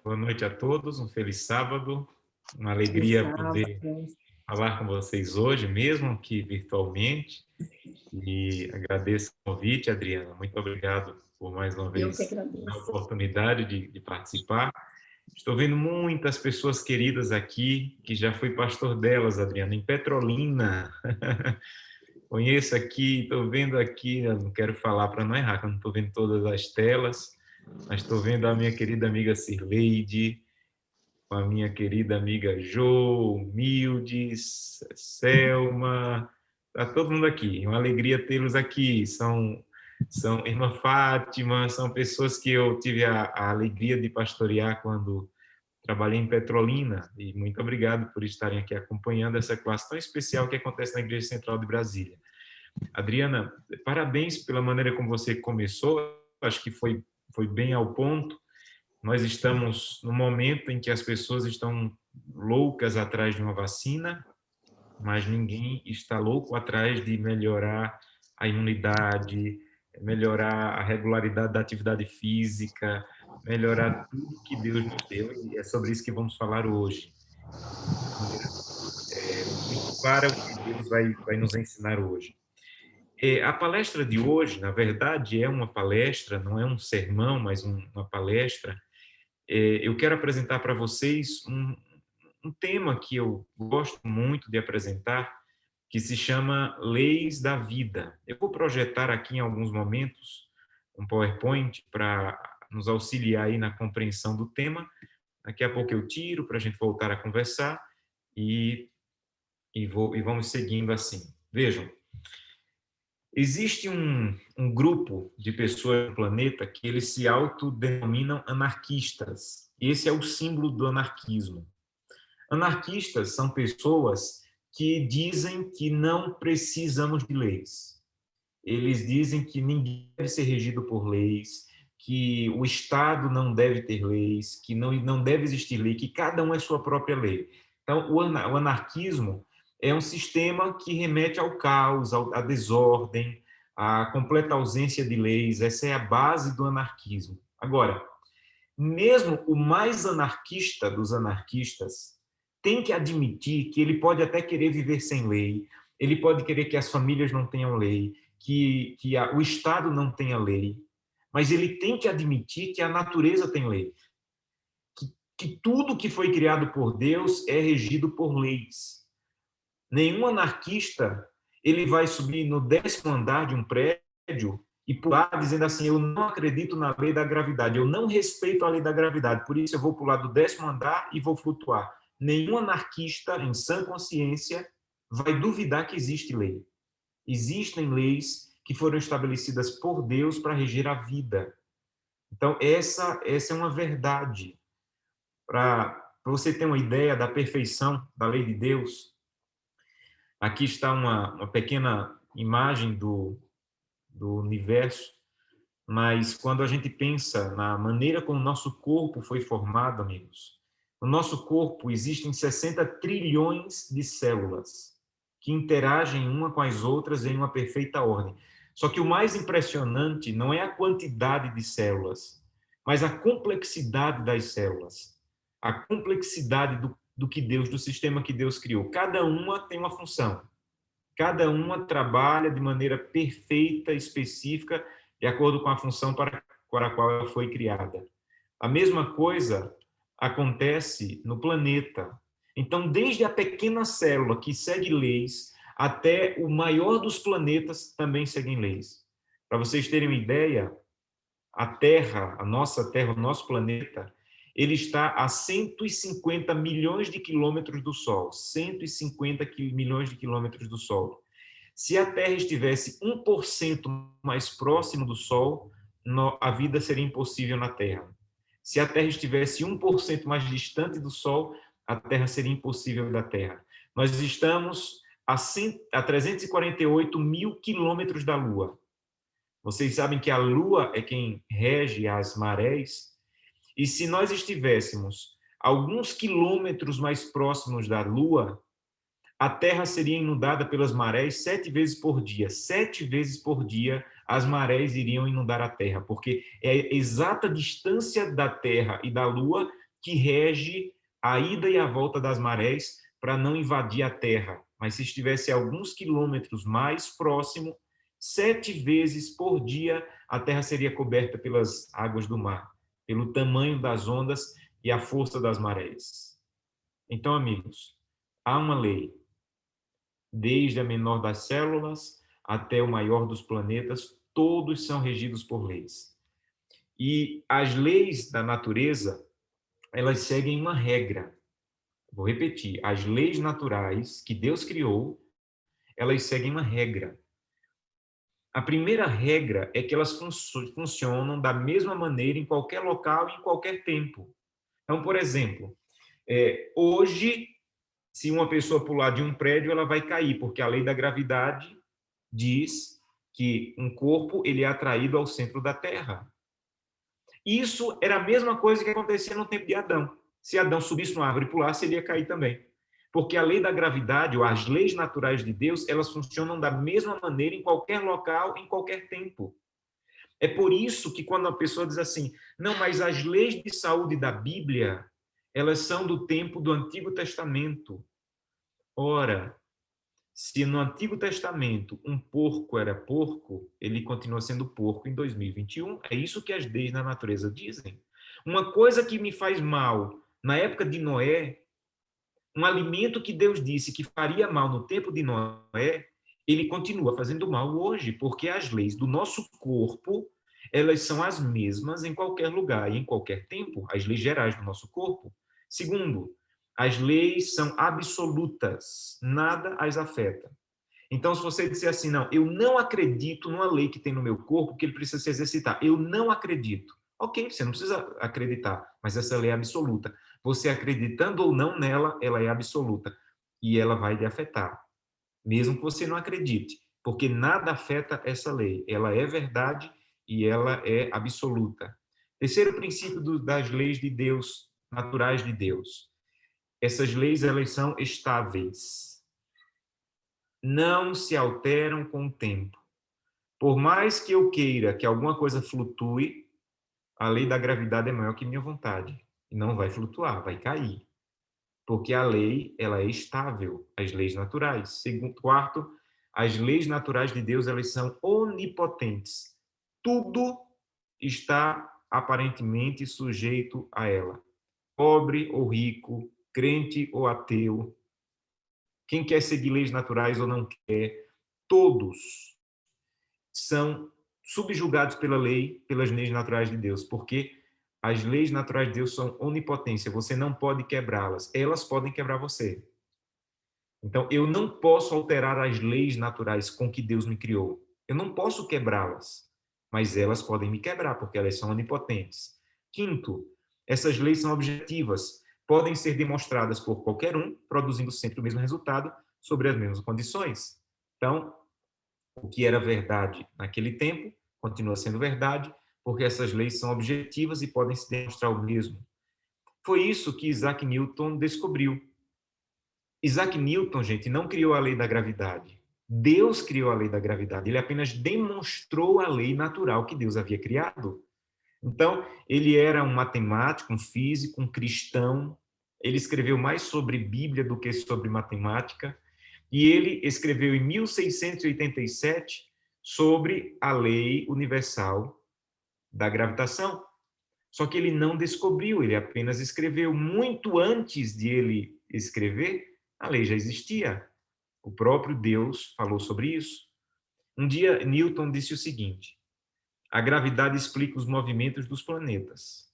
Boa noite a todos, um feliz sábado, uma alegria Exato. poder falar com vocês hoje, mesmo que virtualmente, e agradeço o convite, Adriana, muito obrigado por mais uma Eu que vez a agradeço. oportunidade de participar. Estou vendo muitas pessoas queridas aqui, que já fui pastor delas, Adriana, em Petrolina. Conheço aqui, estou vendo aqui, eu não quero falar para não errar, que eu não estou vendo todas as telas, mas estou vendo a minha querida amiga Cirleide, com a minha querida amiga Jo, Mildes, Selma, está todo mundo aqui. É uma alegria tê-los aqui. São irmã Fátima, são pessoas que eu tive a alegria de pastorear quando trabalhei em Petrolina. E muito obrigado por estarem aqui acompanhando essa classe tão especial que acontece na Igreja Central de Brasília. Adriana, parabéns pela maneira como você começou. Acho que foi bem ao ponto. Nós estamos no momento em que as pessoas estão loucas atrás de uma vacina, mas ninguém está louco atrás de melhorar a imunidade, melhorar a regularidade da atividade física, melhorar tudo que Deus nos deu, e é sobre isso que vamos falar hoje. De maneira muito clara o que Deus vai nos ensinar hoje. A palestra de hoje, na verdade, é uma palestra, não é um sermão, mas uma palestra. Eu quero apresentar para vocês um tema que eu gosto muito de apresentar, que se chama Leis da Vida. Eu vou projetar aqui em alguns momentos um PowerPoint para nos auxiliar aí na compreensão do tema. Daqui a pouco eu tiro para a gente voltar a conversar e, e vamos seguindo assim. Vejam, existe um grupo de pessoas no planeta que eles se autodenominam anarquistas. Esse é o símbolo do anarquismo. Anarquistas são pessoas que dizem que não precisamos de leis. Eles dizem que ninguém deve ser regido por leis, que o Estado não deve ter leis, que não deve existir lei, que cada um é sua própria lei. Então, o anarquismo é um sistema que remete ao caos, à desordem, à completa ausência de leis. Essa é a base do anarquismo. Agora, mesmo o mais anarquista dos anarquistas tem que admitir que ele pode até querer viver sem lei, ele pode querer que as famílias não tenham lei, que o Estado não tenha lei, mas ele tem que admitir que a natureza tem lei, que tudo que foi criado por Deus é regido por leis. Nenhum anarquista ele vai subir no 10º andar de um prédio e pular dizendo assim, eu não acredito na lei da gravidade, eu não respeito a lei da gravidade, por isso eu vou pular do 10º andar e vou flutuar. Nenhum anarquista, em sã consciência, vai duvidar que existe lei. Existem leis que foram estabelecidas por Deus para reger a vida. Então, essa é uma verdade. Para você ter uma ideia da perfeição da lei de Deus, aqui está uma pequena imagem do universo, mas quando a gente pensa na maneira como o nosso corpo foi formado, amigos, no nosso corpo existem 60 trilhões de células que interagem uma com as outras em uma perfeita ordem. Só que o mais impressionante não é a quantidade de células, mas a complexidade das células, a complexidade do que Deus, do sistema que Deus criou. Cada uma tem uma função. Cada uma trabalha de maneira perfeita, específica, de acordo com a função para a qual ela foi criada. A mesma coisa acontece no planeta. Então, desde a pequena célula que segue leis, até o maior dos planetas também seguem leis. Para vocês terem uma ideia, a Terra, a nossa Terra, o nosso planeta, ele está a 150 milhões de quilômetros do Sol. 150 milhões de quilômetros do Sol. Se a Terra estivesse 1% mais próximo do Sol, a vida seria impossível na Terra. Se a Terra estivesse 1% mais distante do Sol, a Terra seria impossível da Terra. Nós estamos a 348 mil quilômetros da Lua. Vocês sabem que a Lua é quem rege as marés, e se nós estivéssemos alguns quilômetros mais próximos da Lua, a Terra seria inundada pelas marés 7 vezes por dia. 7 vezes por dia as marés iriam inundar a Terra, porque é a exata distância da Terra e da Lua que rege a ida e a volta das marés para não invadir a terra. Mas se estivesse alguns quilômetros mais próximo, 7 vezes por dia a terra seria coberta pelas águas do mar, pelo tamanho das ondas e a força das marés. Então, amigos, há uma lei, desde a menor das células até o maior dos planetas, todos são regidos por leis. E as leis da natureza, elas seguem uma regra. Vou repetir, as leis naturais que Deus criou, elas seguem uma regra. A primeira regra é que elas funcionam da mesma maneira em qualquer local e em qualquer tempo. Então, por exemplo, hoje, se uma pessoa pular de um prédio, ela vai cair, porque a lei da gravidade diz que um corpo ele é atraído ao centro da Terra. Isso era a mesma coisa que acontecia no tempo de Adão. Se Adão subisse numa árvore e pulasse, ele ia cair também. Porque a lei da gravidade, ou as leis naturais de Deus, elas funcionam da mesma maneira em qualquer local, em qualquer tempo. É por isso que quando a pessoa diz assim, não, mas as leis de saúde da Bíblia, elas são do tempo do Antigo Testamento. Ora, se no Antigo Testamento um porco era porco, ele continua sendo porco em 2021. É isso que as leis da natureza dizem. Uma coisa que me faz mal na época de Noé, um alimento que Deus disse que faria mal no tempo de Noé, ele continua fazendo mal hoje, porque as leis do nosso corpo, elas são as mesmas em qualquer lugar e em qualquer tempo, as leis gerais do nosso corpo. Segundo, as leis são absolutas, nada as afeta. Então, se você disser assim, não, eu não acredito numa lei que tem no meu corpo que ele precisa se exercitar, eu não acredito. Ok, você não precisa acreditar, mas essa lei é absoluta. Você acreditando ou não nela, ela é absoluta e ela vai lhe afetar, mesmo que você não acredite, porque nada afeta essa lei. Ela é verdade e ela é absoluta. Terceiro princípio das leis de Deus, naturais de Deus. Essas leis, elas são estáveis. Não se alteram com o tempo. Por mais que eu queira que alguma coisa flutue, a lei da gravidade é maior que minha vontade. E não vai flutuar, vai cair. Porque a lei, ela é estável, as leis naturais. Segundo, quarto, as leis naturais de Deus, elas são onipotentes. Tudo está aparentemente sujeito a ela. Pobre ou rico, crente ou ateu, quem quer seguir leis naturais ou não quer, todos são subjugados pela lei, pelas leis naturais de Deus, porque as leis naturais de Deus são onipotência, você não pode quebrá-las, elas podem quebrar você. Então, eu não posso alterar as leis naturais com que Deus me criou. Eu não posso quebrá-las, mas elas podem me quebrar, porque elas são onipotentes. Quinto, essas leis são objetivas, podem ser demonstradas por qualquer um, produzindo sempre o mesmo resultado, sobre as mesmas condições. Então, o que era verdade naquele tempo continua sendo verdade, porque essas leis são objetivas e podem se demonstrar o mesmo. Foi isso que Isaac Newton descobriu. Isaac Newton, gente, não criou a lei da gravidade. Deus criou a lei da gravidade. Ele apenas demonstrou a lei natural que Deus havia criado. Então, ele era um matemático, um físico, um cristão. Ele escreveu mais sobre Bíblia do que sobre matemática. E ele escreveu em 1687 sobre a lei universal da gravitação. Só que ele não descobriu, ele apenas escreveu. Muito antes de ele escrever, a lei já existia. O próprio Deus falou sobre isso. Um dia, Newton disse o seguinte: a gravidade explica os movimentos dos planetas,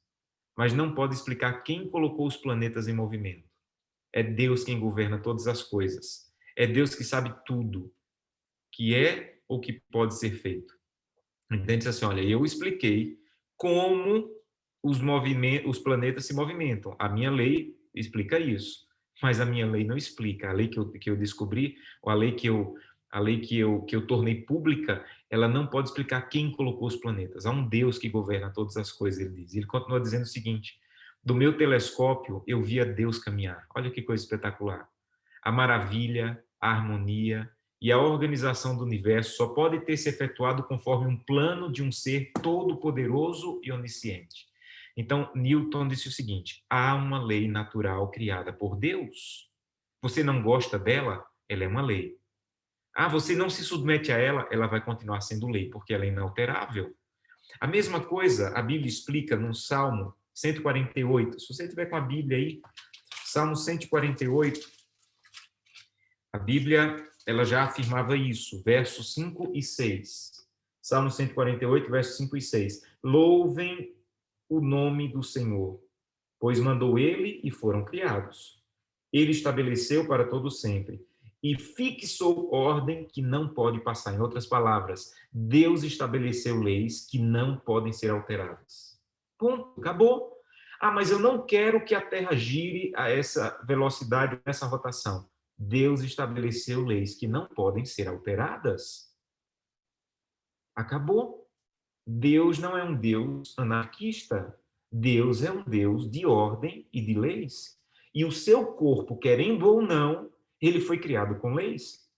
mas não pode explicar quem colocou os planetas em movimento. É Deus quem governa todas as coisas. É Deus que sabe tudo que é ou que pode ser feito. Então, disse assim, olha, eu expliquei como os planetas se movimentam. A minha lei explica isso, mas a minha lei não explica. A lei que eu descobri, ou a lei que eu tornei pública, ela não pode explicar quem colocou os planetas. Há um Deus que governa todas as coisas, ele diz. Ele continua dizendo o seguinte: do meu telescópio eu via Deus caminhar. Olha que coisa espetacular. A maravilha, a harmonia e a organização do universo só pode ter se efetuado conforme um plano de um ser todo-poderoso e onisciente. Então, Newton disse o seguinte: há uma lei natural criada por Deus. Você não gosta dela? Ela é uma lei. Ah, você não se submete a ela? Ela vai continuar sendo lei, porque ela é inalterável. A mesma coisa a Bíblia explica no Salmo 148. Se você tiver com a Bíblia aí, Salmo 148, a Bíblia ela já afirmava isso, versos 5 e 6. Salmo 148, versos 5 e 6. Louvem o nome do Senhor, pois mandou ele e foram criados. Ele estabeleceu para todo sempre e fixou ordem que não pode passar. Em outras palavras, Deus estabeleceu leis que não podem ser alteradas. Ponto, acabou. Ah, mas eu não quero que a Terra gire a essa velocidade, essa rotação. Deus estabeleceu leis que não podem ser alteradas. Acabou. Deus não é um Deus anarquista. Deus é um Deus de ordem e de leis. E o seu corpo, querendo ou não, ele foi criado com leis.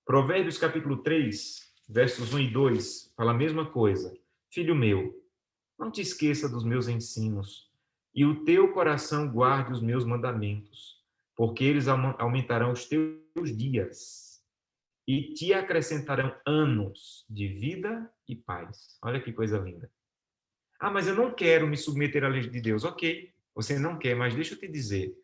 Provérbios capítulo 3, versos 1 e 2, fala a mesma coisa. Filho meu, não te esqueça dos meus ensinos, e o teu coração guarde os meus mandamentos, porque eles aumentarão os teus dias e te acrescentarão anos de vida e paz. Olha que coisa linda. Ah, mas eu não quero me submeter à lei de Deus. Ok, você não quer, mas deixa eu te dizer.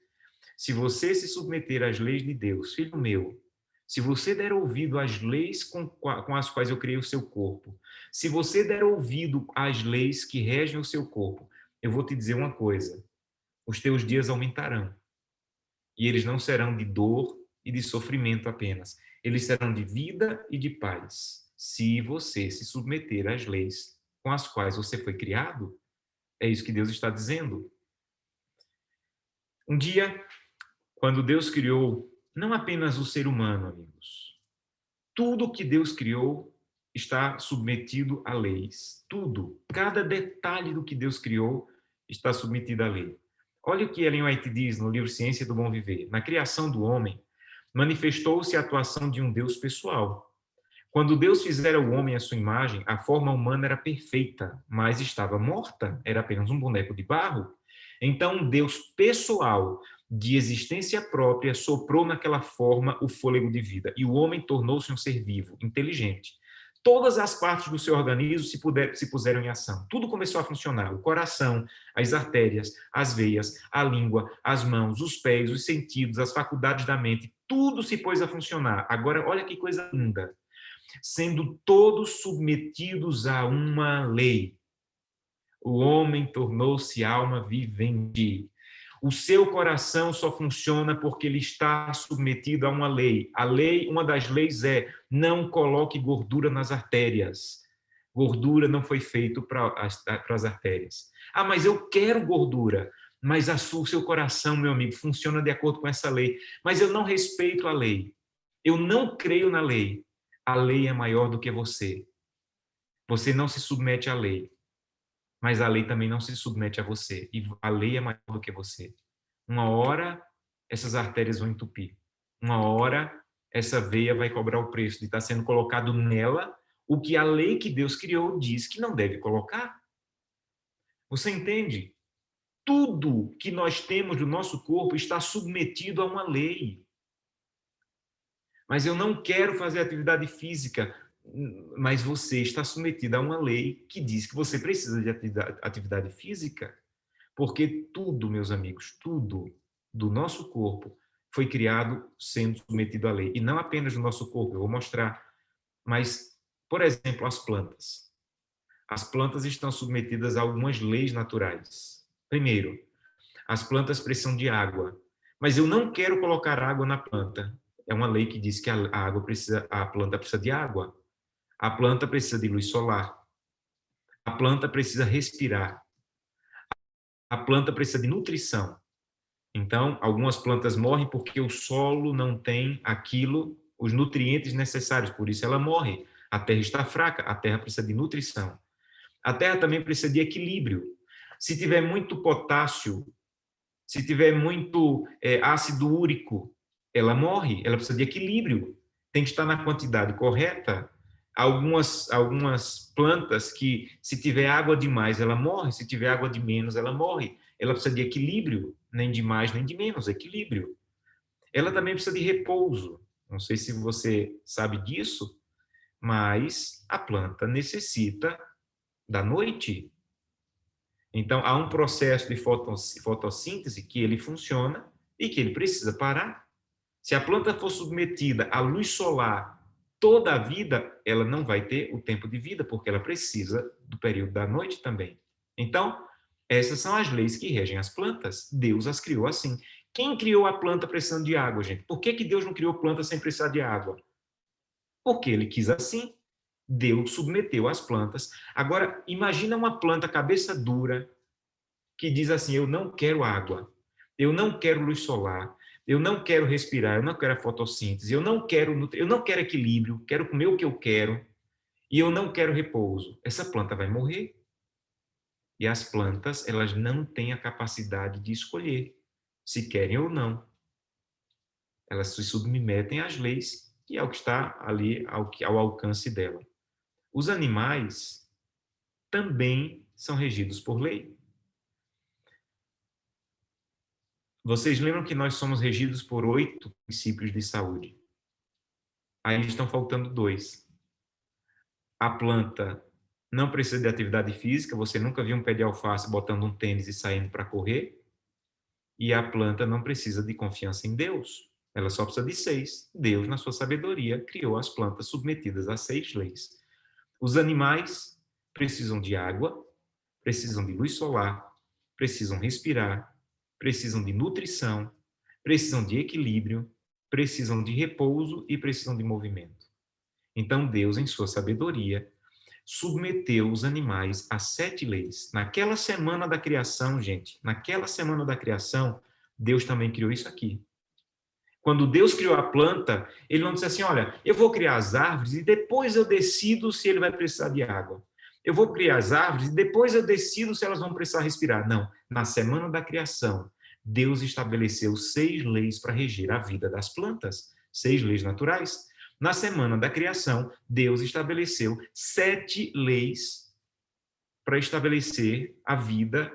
Se você se submeter às leis de Deus, filho meu, se você der ouvido às leis com as quais eu criei o seu corpo, se você der ouvido às leis que regem o seu corpo, eu vou te dizer uma coisa: os teus dias aumentarão. E eles não serão de dor e de sofrimento apenas. Eles serão de vida e de paz, se você se submeter às leis com as quais você foi criado. É isso que Deus está dizendo. Um dia, quando Deus criou não apenas o ser humano, amigos, tudo que Deus criou está submetido a leis. Tudo, cada detalhe do que Deus criou está submetido à lei. Olha o que Ellen White diz no livro Ciência do Bom Viver. Na criação do homem, manifestou-se a atuação de um Deus pessoal. Quando Deus fizera o homem à sua imagem, a forma humana era perfeita, mas estava morta, era apenas um boneco de barro. Então, um Deus pessoal, de existência própria, soprou naquela forma o fôlego de vida, e o homem tornou-se um ser vivo, inteligente. Todas as partes do seu organismo se puseram em ação. Tudo começou a funcionar. O coração, as artérias, as veias, a língua, as mãos, os pés, os sentidos, as faculdades da mente, tudo se pôs a funcionar. Agora, olha que coisa linda. Sendo todos submetidos a uma lei, o homem tornou-se alma vivente. O seu coração só funciona porque ele está submetido a uma lei. A lei, uma das leis é: não coloque gordura nas artérias. Gordura não foi feito para as artérias. Ah, mas eu quero gordura. Mas o seu coração, meu amigo, funciona de acordo com essa lei. Mas eu não respeito a lei. Eu não creio na lei. A lei é maior do que você. Você não se submete à lei. Mas a lei também não se submete a você. E a lei é maior do que você. Uma hora, essas artérias vão entupir. Uma hora, essa veia vai cobrar o preço de estar sendo colocado nela o que a lei que Deus criou diz que não deve colocar. Você entende? Tudo que nós temos do nosso corpo está submetido a uma lei. Mas eu não quero fazer atividade física. Mas você está submetido a uma lei que diz que você precisa de atividade física, porque tudo, meus amigos, tudo do nosso corpo foi criado sendo submetido à lei. E não apenas do nosso corpo, eu vou mostrar, mas, por exemplo, as plantas. As plantas estão submetidas a algumas leis naturais. Primeiro, as plantas precisam de água, mas eu não quero colocar água na planta. É uma lei que diz que a planta precisa de água. A planta precisa de luz solar. A planta precisa respirar. A planta precisa de nutrição. Então, algumas plantas morrem porque o solo não tem os nutrientes necessários, por isso ela morre. A terra está fraca, a terra precisa de nutrição. A terra também precisa de equilíbrio. Se tiver muito potássio, se tiver muito ácido úrico, ela morre, ela precisa de equilíbrio. Tem que estar na quantidade correta algumas plantas que, se tiver água demais, ela morre, se tiver água de menos, ela morre. Ela precisa de equilíbrio, nem de mais, nem de menos, equilíbrio. Ela também precisa de repouso. Não sei se você sabe disso, mas a planta necessita da noite. Então, há um processo de fotossíntese que ele funciona e que ele precisa parar. Se a planta for submetida à luz solar toda a vida, ela não vai ter o tempo de vida, porque ela precisa do período da noite também. Então, essas são as leis que regem as plantas. Deus as criou assim. Quem criou a planta precisando de água, gente? Por que Deus não criou planta sem precisar de água? Porque ele quis assim. Deus submeteu as plantas. Agora, imagina uma planta cabeça dura que diz assim: eu não quero água, eu não quero luz solar, eu não quero respirar, eu não quero a fotossíntese, eu não quero equilíbrio, quero comer o que eu quero e eu não quero repouso. Essa planta vai morrer. E as plantas, elas não têm a capacidade de escolher se querem ou não. Elas se submetem às leis e ao que está ali ao alcance dela. Os animais também são regidos por lei. Vocês lembram que nós somos regidos por 8 princípios de saúde? Aí estão faltando 2. A planta não precisa de atividade física, você nunca viu um pé de alface botando um tênis e saindo para correr. E a planta não precisa de confiança em Deus. Ela só precisa de 6. Deus, na sua sabedoria, criou as plantas submetidas a 6 leis. Os animais precisam de água, precisam de luz solar, precisam respirar, precisam de nutrição, precisam de equilíbrio, precisam de repouso e precisam de movimento. Então, Deus, em sua sabedoria, submeteu os animais a 7 leis. Naquela semana da criação, gente, naquela semana da criação, Deus também criou isso aqui. Quando Deus criou a planta, ele não disse assim: olha, eu vou criar as árvores e depois eu decido se ele vai precisar de água. Eu vou criar as árvores e depois eu decido se elas vão precisar respirar. Não. Na semana da criação, Deus estabeleceu 6 leis para reger a vida das plantas, 6 leis naturais. Na semana da criação, Deus estabeleceu 7 leis para estabelecer a vida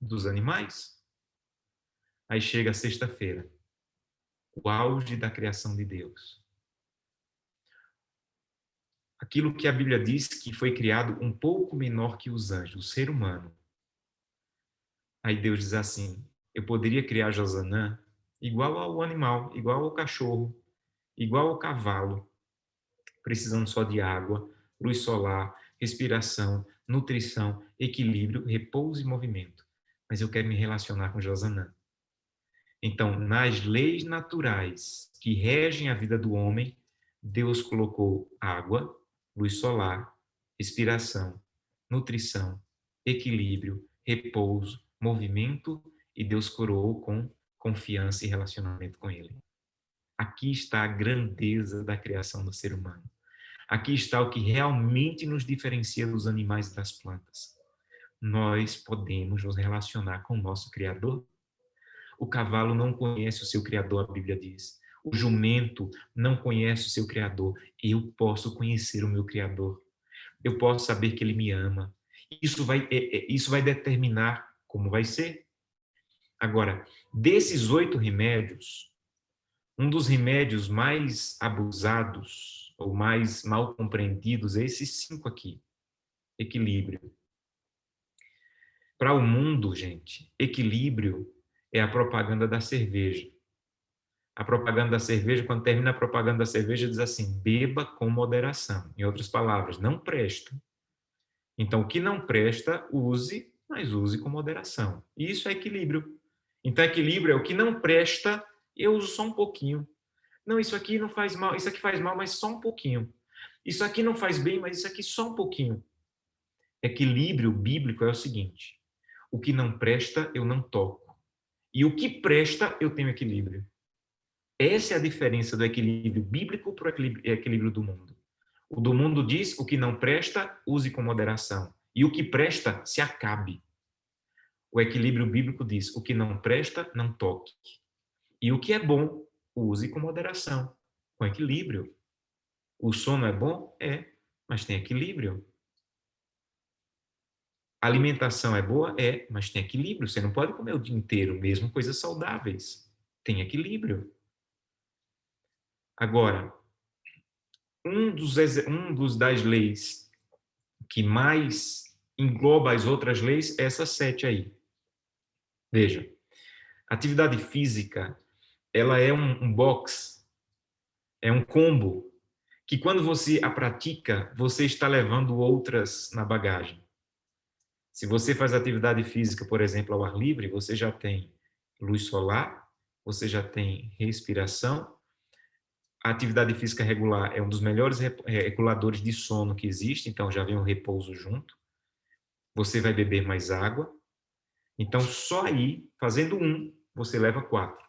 dos animais. Aí chega a sexta-feira, o auge da criação de Deus. Aquilo que a Bíblia diz que foi criado um pouco menor que os anjos, o ser humano. Aí Deus diz assim: eu poderia criar Josanã igual ao animal, igual ao cachorro, igual ao cavalo, precisando só de água, luz solar, respiração, nutrição, equilíbrio, repouso e movimento. Mas eu quero me relacionar com Josanã. Então, nas leis naturais que regem a vida do homem, Deus colocou água, luz solar, respiração, nutrição, equilíbrio, repouso, movimento, e Deus coroou com confiança e relacionamento com Ele. Aqui está a grandeza da criação do ser humano. Aqui está o que realmente nos diferencia dos animais e das plantas. Nós podemos nos relacionar com o nosso Criador. O cavalo não conhece o seu Criador, a Bíblia diz. O jumento não conhece o seu Criador. Eu posso conhecer o meu Criador. Eu posso saber que Ele me ama. Isso vai determinar como vai ser. Agora, desses 8 remédios, um dos remédios mais abusados ou mais mal compreendidos é esses 5 aqui. Equilíbrio. Para o mundo, gente, equilíbrio é a propaganda da cerveja. A propaganda da cerveja, quando termina a propaganda da cerveja, diz assim: beba com moderação. Em outras palavras, não presta. Então, o que não presta, use, mas use com moderação. E isso é equilíbrio. Então, equilíbrio é o que não presta, eu uso só um pouquinho. Não, isso aqui não faz mal, isso aqui faz mal, mas só um pouquinho. Isso aqui não faz bem, mas isso aqui só um pouquinho. Equilíbrio bíblico é o seguinte: o que não presta, eu não toco. E o que presta, eu tenho equilíbrio. Essa é a diferença do equilíbrio bíblico para o equilíbrio do mundo. O do mundo diz: o que não presta, use com moderação. E o que presta, se acabe. O equilíbrio bíblico diz: o que não presta, não toque. E o que é bom, use com moderação, com equilíbrio. O sono é bom? É. mas tem equilíbrio. A alimentação é boa? É, mas tem equilíbrio. Você não pode comer o dia inteiro, mesmo coisas saudáveis. Tem equilíbrio. Agora, um dos das leis que mais engloba as outras leis é essas 7 aí. Veja, atividade física, ela é um box, é um combo, que quando você a pratica, você está levando outras na bagagem. Se você faz atividade física, por exemplo, ao ar livre, você já tem luz solar, você já tem respiração. A atividade física regular é um dos melhores reguladores de sono que existe, então já vem o repouso junto. Você vai beber mais água. Então, só aí, fazendo você leva 4.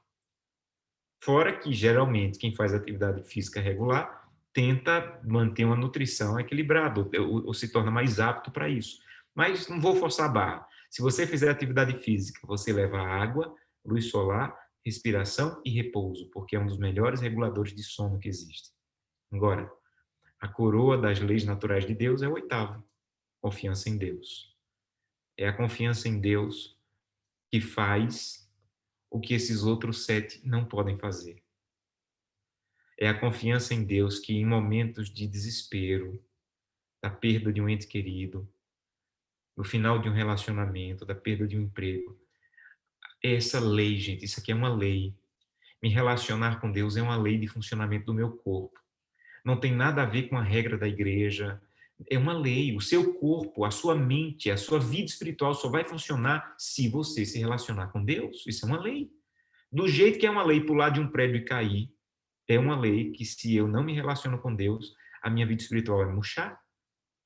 Fora que, geralmente, quem faz atividade física regular tenta manter uma nutrição equilibrada, ou se torna mais apto para isso. Mas não vou forçar a barra. Se você fizer atividade física, você leva água, luz solar, respiração e repouso, porque é um dos melhores reguladores de sono que existe. Agora, a coroa das leis naturais de Deus é o 8º, confiança em Deus. É a confiança em Deus que faz o que esses outros 7 não podem fazer. É a confiança em Deus que, em momentos de desespero, da perda de um ente querido, do final de um relacionamento, da perda de um emprego, essa lei, gente, isso aqui é uma lei. Me relacionar com Deus é uma lei de funcionamento do meu corpo. Não tem nada a ver com a regra da igreja. É uma lei. O seu corpo, a sua mente, a sua vida espiritual só vai funcionar se você se relacionar com Deus. Isso é uma lei. Do jeito que é uma lei pular de um prédio e cair, é uma lei que, se eu não me relaciono com Deus, a minha vida espiritual vai murchar.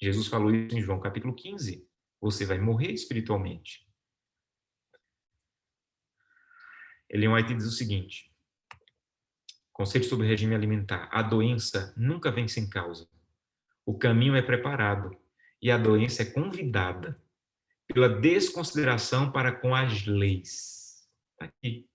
Jesus falou isso em João capítulo 15. Você vai morrer espiritualmente. Ellen White diz o seguinte: conceito sobre regime alimentar. A doença nunca vem sem causa. O caminho é preparado e a doença é convidada pela desconsideração para com as leis. Está aqui.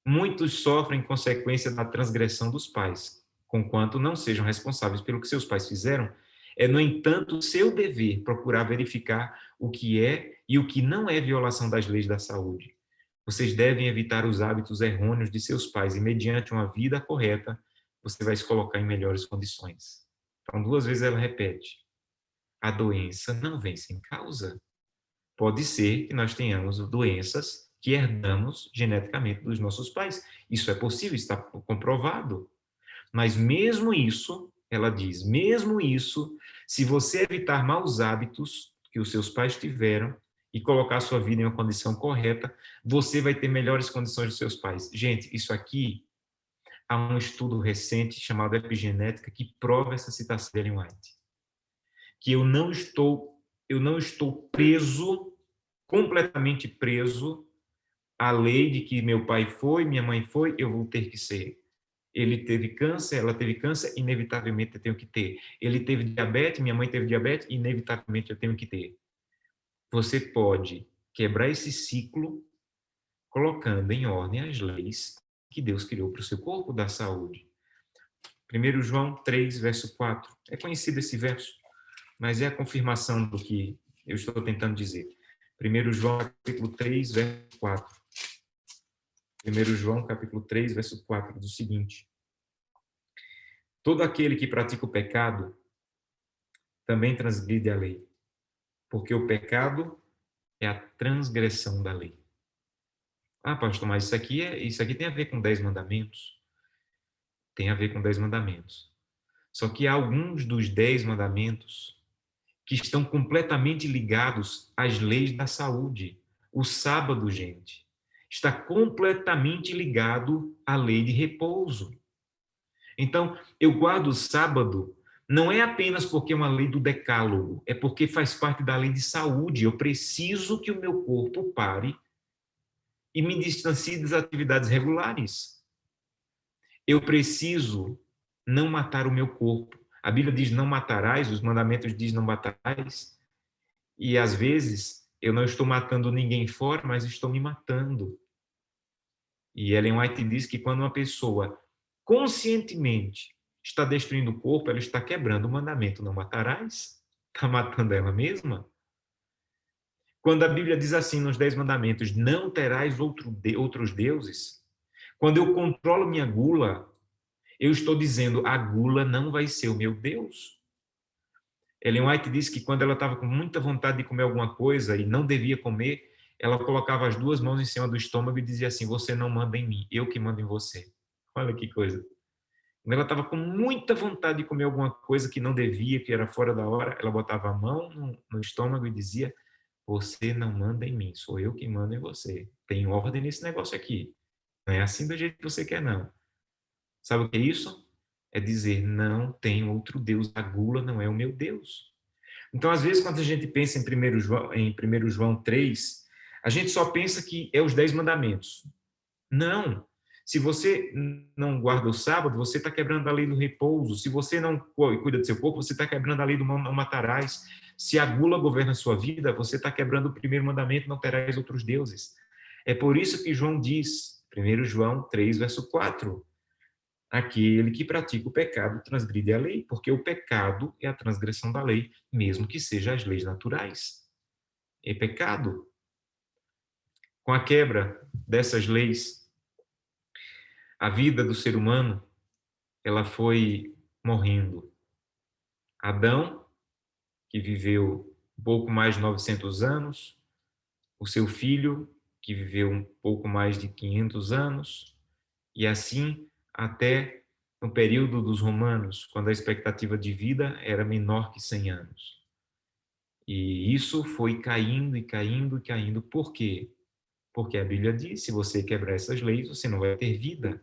Muitos sofrem consequência da transgressão dos pais, conquanto não sejam responsáveis pelo que seus pais fizeram. É, no entanto, seu dever procurar verificar o que é e o que não é violação das leis da saúde. Vocês devem evitar os hábitos errôneos de seus pais e, mediante uma vida correta, você vai se colocar em melhores condições. Então, 2 vezes ela repete: a doença não vem sem causa. Pode ser que nós tenhamos doenças que herdamos geneticamente dos nossos pais. Isso é possível, está comprovado. Mas mesmo isso, ela diz, mesmo isso, se você evitar maus hábitos que os seus pais tiveram e colocar a sua vida em uma condição correta, você vai ter melhores condições dos seus pais. Gente, isso aqui, há um estudo recente chamado Epigenética que prova essa citação de Ellen White. Que eu não estou preso, completamente preso à lei de que meu pai foi, minha mãe foi, eu vou ter que ser. Ele teve câncer, ela teve câncer, inevitavelmente eu tenho que ter. Ele teve diabetes, minha mãe teve diabetes, inevitavelmente eu tenho que ter. Você pode quebrar esse ciclo colocando em ordem as leis que Deus criou para o seu corpo da saúde. 1 João 3, verso 4. É conhecido esse verso, mas é a confirmação do que eu estou tentando dizer. 1 João, capítulo 3, verso 4. 1 João, capítulo 3, verso 4, diz o seguinte: todo aquele que pratica o pecado também transgride a lei, porque o pecado é a transgressão da lei. Ah, pastor, mas isso aqui tem a ver com 10 mandamentos? Tem a ver com 10 mandamentos. Só que há alguns dos 10 mandamentos que estão completamente ligados às leis da saúde. O sábado, gente, está completamente ligado à lei de repouso. Então, eu guardo o sábado não é apenas porque é uma lei do decálogo, é porque faz parte da lei de saúde. Eu preciso que o meu corpo pare e me distancie das atividades regulares. Eu preciso não matar o meu corpo. A Bíblia diz não matarás, os mandamentos dizem não matarás. E às vezes eu não estou matando ninguém fora, mas estou me matando. E Ellen White diz que quando uma pessoa conscientemente está destruindo o corpo, ela está quebrando o mandamento: não matarás. Está matando ela mesma. Quando a Bíblia diz assim nos 10 mandamentos, não terás outros deuses, quando eu controlo minha gula, eu estou dizendo, a gula não vai ser o meu Deus. Ellen White disse que quando ela estava com muita vontade de comer alguma coisa e não devia comer, ela colocava as duas mãos em cima do estômago e dizia assim, você não manda em mim, eu que mando em você. Olha que coisa. Quando ela estava com muita vontade de comer alguma coisa que não devia, que era fora da hora, ela botava a mão no estômago e dizia, você não manda em mim, sou eu que mando em você. Tem ordem nesse negócio aqui. Não é assim do jeito que você quer, não. Sabe o que é isso? É dizer, não tem outro Deus, a gula não é o meu Deus. Então, às vezes, quando a gente pensa em 1 João 3, a gente só pensa que é os 10 mandamentos. Não. Se você não guarda o sábado, você está quebrando a lei do repouso. Se você não cuida do seu corpo, você está quebrando a lei do não matarás. Se a gula governa a sua vida, você está quebrando o primeiro mandamento, não terás outros deuses. É por isso que João diz, 1 João 3, verso 4, aquele que pratica o pecado transgride a lei, porque o pecado é a transgressão da lei, mesmo que seja as leis naturais. É pecado. Com a quebra dessas leis, a vida do ser humano, ela foi morrendo. Adão, que viveu um pouco mais de 900 anos, o seu filho, que viveu um pouco mais de 500 anos, e assim até no período dos romanos, quando a expectativa de vida era menor que 100 anos. E isso foi caindo e caindo e caindo. Por quê? Porque a Bíblia diz, se você quebrar essas leis, você não vai ter vida.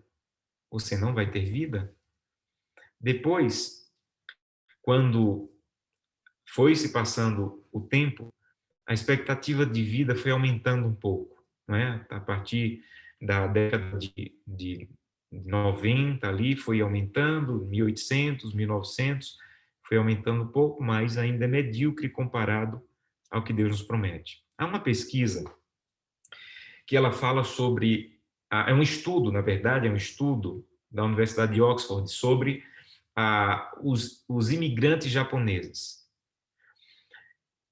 Você não vai ter vida. Depois, quando foi se passando o tempo, a expectativa de vida foi aumentando um pouco, não é? A partir da década de 90 ali foi aumentando, 1800, 1900, foi aumentando um pouco, mas ainda é medíocre comparado ao que Deus nos promete. Há uma pesquisa que ela fala sobre, é um estudo, na verdade, é um estudo da Universidade de Oxford sobre os imigrantes japoneses.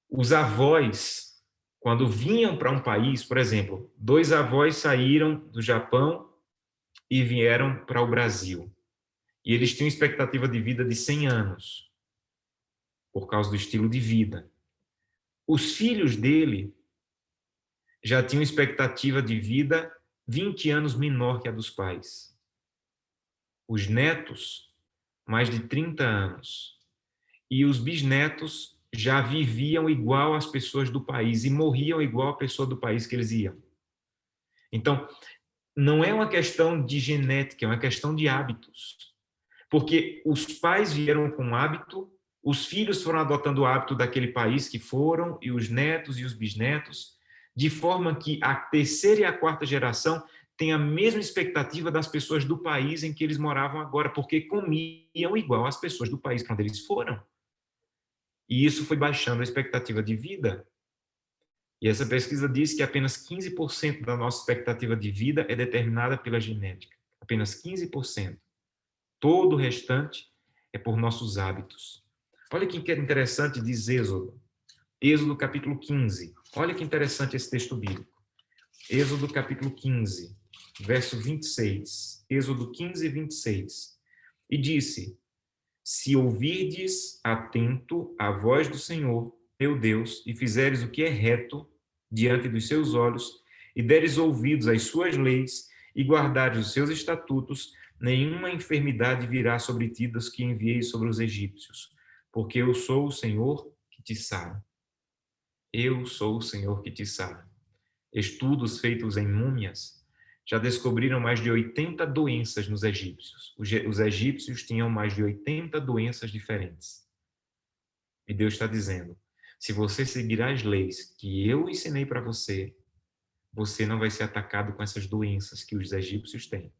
Os avós, quando vinham para um país, por exemplo, 2 avós saíram do Japão e vieram para o Brasil. E eles tinham expectativa de vida de 100 anos, por causa do estilo de vida. Os filhos dele já tinham expectativa de vida 20 anos menor que a dos pais. Os netos, mais de 30 anos. E os bisnetos já viviam igual às pessoas do país e morriam igual à pessoa do país que eles iam. Então, não é uma questão de genética, é uma questão de hábitos. Porque os pais vieram com hábito, os filhos foram adotando o hábito daquele país que foram, e os netos e os bisnetos, de forma que a terceira e a quarta geração têm a mesma expectativa das pessoas do país em que eles moravam agora, porque comiam igual às pessoas do país para onde eles foram. E isso foi baixando a expectativa de vida. E essa pesquisa diz que apenas 15% da nossa expectativa de vida é determinada pela genética. Apenas 15%. Todo o restante é por nossos hábitos. Olha que interessante diz Êxodo. Êxodo capítulo 15. Olha que interessante esse texto bíblico. Êxodo capítulo 15, verso 26. Êxodo 15, 26. E disse, se ouvirdes atento à voz do Senhor, teu Deus, e fizeres o que é reto diante dos seus olhos, e deres ouvidos às suas leis, e guardares os seus estatutos, nenhuma enfermidade virá sobre ti das que enviei sobre os egípcios, porque eu sou o Senhor que te sara. Eu sou o Senhor que te sara. Estudos feitos em múmias já descobriram mais de 80 doenças nos egípcios. Os egípcios tinham mais de 80 doenças diferentes. E Deus está dizendo, se você seguir as leis que eu ensinei para você, você não vai ser atacado com essas doenças que os egípcios têm.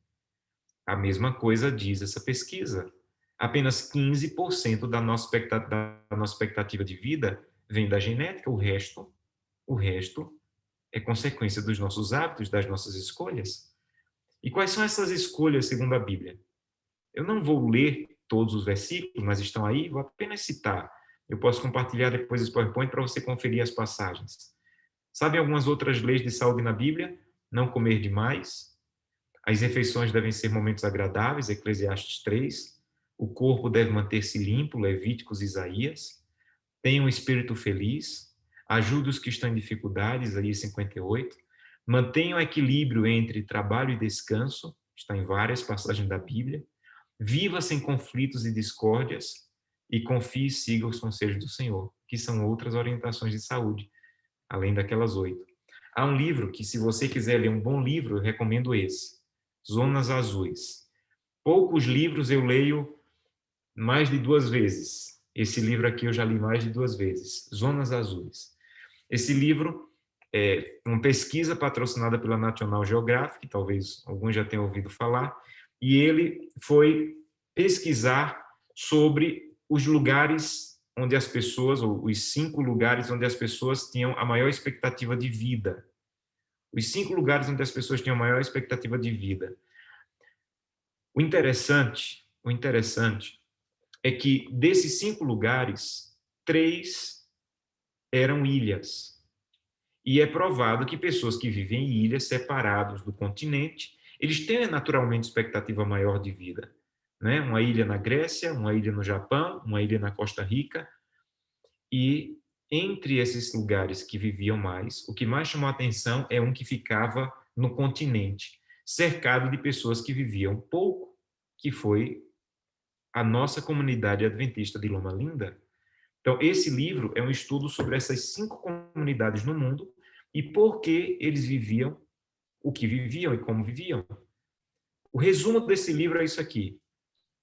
A mesma coisa diz essa pesquisa. Apenas 15% da nossa expectativa de vida vem da genética, o resto é consequência dos nossos hábitos, das nossas escolhas. E quais são essas escolhas segundo a Bíblia? Eu não vou ler todos os versículos, mas estão aí, vou apenas citar. Eu posso compartilhar depois esse PowerPoint para você conferir as passagens. Sabe algumas outras leis de saúde na Bíblia? Não comer demais. As refeições devem ser momentos agradáveis, Eclesiastes 3. O corpo deve manter-se limpo, Levíticos e Isaías. Tenha um espírito feliz. Ajude os que estão em dificuldades, Isaías 58. Mantenha o equilíbrio entre trabalho e descanso, está em várias passagens da Bíblia. Viva sem conflitos e discórdias e confie e siga os conselhos do Senhor, que são outras orientações de saúde, além daquelas 8. Há um livro que, se você quiser ler um bom livro, eu recomendo esse, Zonas Azuis. Poucos livros eu leio mais de 2 vezes. Esse livro aqui eu já li mais de 2 vezes, Zonas Azuis. Esse livro é uma pesquisa patrocinada pela National Geographic, talvez alguns já tenham ouvido falar, e ele foi pesquisar sobre os lugares onde as pessoas, ou os 5 lugares onde as pessoas tinham a maior expectativa de vida. Os 5 lugares onde as pessoas tinham a maior expectativa de vida. O interessante é que desses 5 lugares, 3 eram ilhas. E é provado que pessoas que vivem em ilhas separados do continente, eles têm naturalmente expectativa maior de vida, né? Uma ilha na Grécia, uma ilha no Japão, uma ilha na Costa Rica. E entre esses lugares que viviam mais, o que mais chamou a atenção é um que ficava no continente, cercado de pessoas que viviam pouco, que foi a nossa comunidade adventista de Loma Linda. Então, esse livro é um estudo sobre essas 5 comunidades no mundo e por que eles viviam o que viviam e como viviam. O resumo desse livro é isso aqui.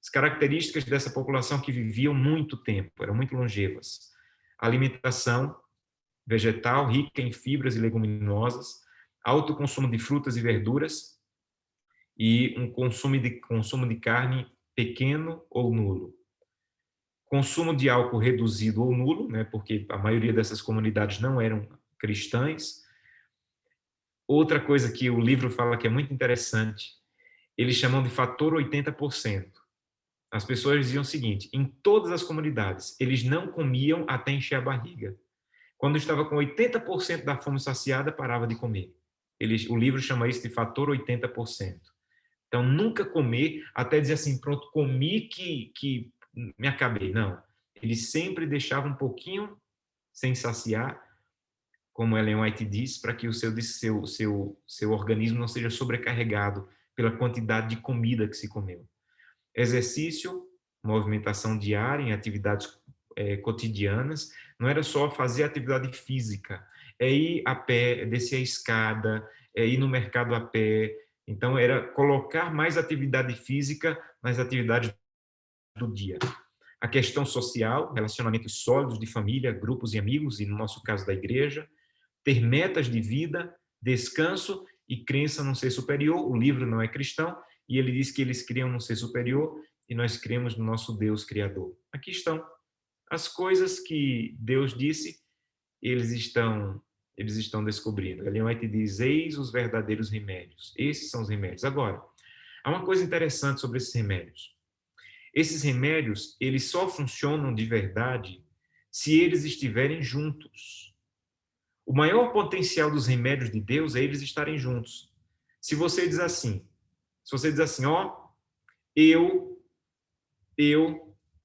As características dessa população que viviam muito tempo, eram muito longevas. Alimentação vegetal rica em fibras e leguminosas, alto consumo de frutas e verduras e um consumo de carne pequeno ou nulo. Consumo de álcool reduzido ou nulo, né, porque a maioria dessas comunidades não eram cristãs. Outra coisa que o livro fala que é muito interessante, eles chamam de fator 80%. As pessoas diziam o seguinte, em todas as comunidades, eles não comiam até encher a barriga. Quando estava com 80% da fome saciada, parava de comer. O livro chama isso de fator 80%. Então, nunca comer até dizer assim, pronto, comi que me acabei. Não. Eles sempre deixavam um pouquinho sem saciar, como Ellen White diz, para que o seu organismo não seja sobrecarregado pela quantidade de comida que se comeu. Exercício, movimentação diária em atividades cotidianas, não era só fazer atividade física, é ir a pé, é descer a escada, é ir no mercado a pé. Então, era colocar mais atividade física nas atividades do dia. A questão social, relacionamentos sólidos de família, grupos e amigos, e no nosso caso da igreja, ter metas de vida, descanso e crença num ser superior. O livro não é cristão, e ele diz que eles criam num ser superior e nós cremos no nosso Deus Criador. Aqui estão as coisas que Deus disse, eles estão descobrindo. Ellen White diz, eis os verdadeiros remédios. Esses são os remédios. Agora, há uma coisa interessante sobre esses remédios. Esses remédios, eles só funcionam de verdade se eles estiverem juntos. O maior potencial dos remédios de Deus é eles estarem juntos. Se você diz assim, ó, eu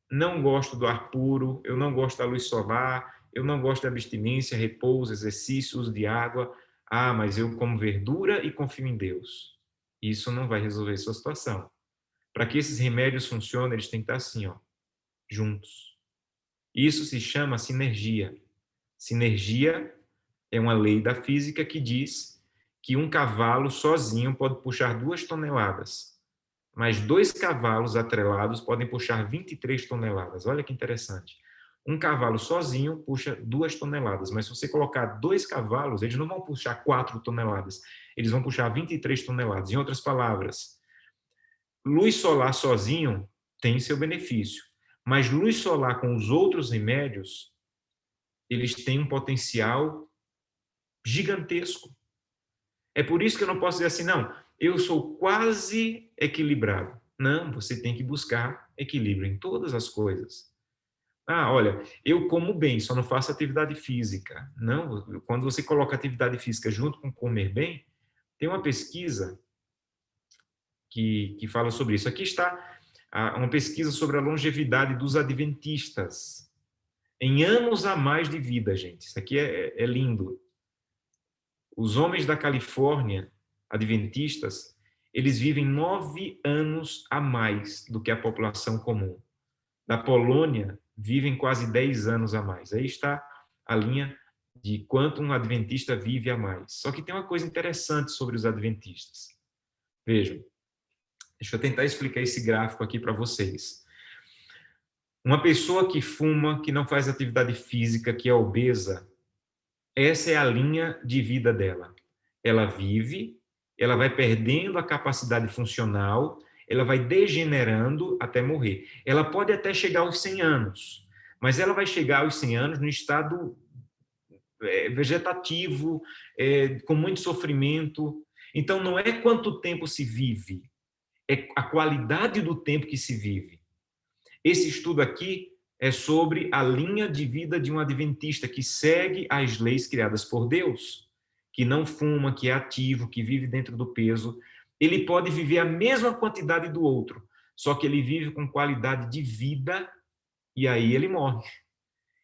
não gosto do ar puro, eu não gosto da luz solar, eu não gosto da abstinência, repouso, exercício, uso de água. Ah, mas eu como verdura e confio em Deus. Isso não vai resolver a sua situação. Para que esses remédios funcionem, eles têm que estar assim, ó, juntos. Isso se chama sinergia. Sinergia é uma lei da física que diz que um cavalo sozinho pode puxar 2 toneladas, mas 2 cavalos atrelados podem puxar 23 toneladas. Olha que interessante. Um cavalo sozinho puxa 2 toneladas, mas se você colocar 2 cavalos, eles não vão puxar 4 toneladas, eles vão puxar 23 toneladas. Em outras palavras, luz solar sozinho tem seu benefício, mas luz solar com os outros remédios, eles têm um potencial gigantesco. É por isso que eu não posso dizer assim, não, eu sou quase equilibrado. Não, você tem que buscar equilíbrio em todas as coisas. Ah, olha, eu como bem, só não faço atividade física. Não, quando você coloca atividade física junto com comer bem, tem uma pesquisa que fala sobre isso. Aqui está uma pesquisa sobre a longevidade dos adventistas. Em anos a mais de vida, gente. Isso aqui é lindo. Os homens da Califórnia, adventistas, eles vivem 9 anos a mais do que a população comum. Da Polônia, vivem quase 10 anos a mais. Aí está a linha de quanto um adventista vive a mais. Só que tem uma coisa interessante sobre os adventistas. Vejam, deixa eu tentar explicar esse gráfico aqui para vocês. Uma pessoa que fuma, que não faz atividade física, que é obesa, essa é a linha de vida dela. Ela vive, ela vai perdendo a capacidade funcional, ela vai degenerando até morrer. Ela pode até chegar aos 100 anos, mas ela vai chegar aos 100 anos no estado vegetativo, com muito sofrimento. Então, não é quanto tempo se vive, é a qualidade do tempo que se vive. Esse estudo aqui é sobre a linha de vida de um adventista que segue as leis criadas por Deus, que não fuma, que é ativo, que vive dentro do peso. Ele pode viver a mesma quantidade do outro, só que ele vive com qualidade de vida e aí ele morre.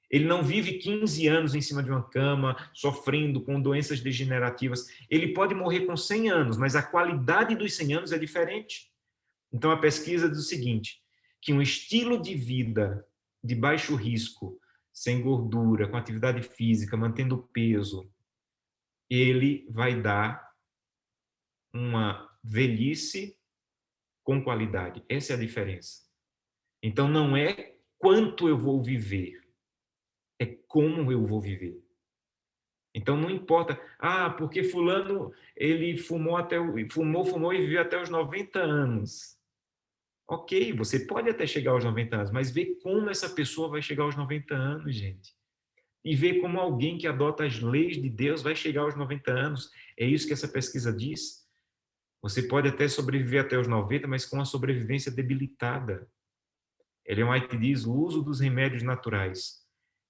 Ele não vive 15 anos em cima de uma cama, sofrendo com doenças degenerativas. Ele pode morrer com 100 anos, mas a qualidade dos 100 anos é diferente. Então, a pesquisa diz o seguinte, que um estilo de vida de baixo risco, sem gordura, com atividade física, mantendo peso, ele vai dar uma velhice com qualidade. Essa é a diferença. Então, não é quanto eu vou viver, é como eu vou viver. Então, não importa, porque fulano, ele fumou e viveu até os 90 anos. Ok, você pode até chegar aos 90 anos, mas vê como essa pessoa vai chegar aos 90 anos, gente. E vê como alguém que adota as leis de Deus vai chegar aos 90 anos. É isso que essa pesquisa diz. Você pode até sobreviver até os 90, mas com a sobrevivência debilitada. Ellen White diz, o uso dos remédios naturais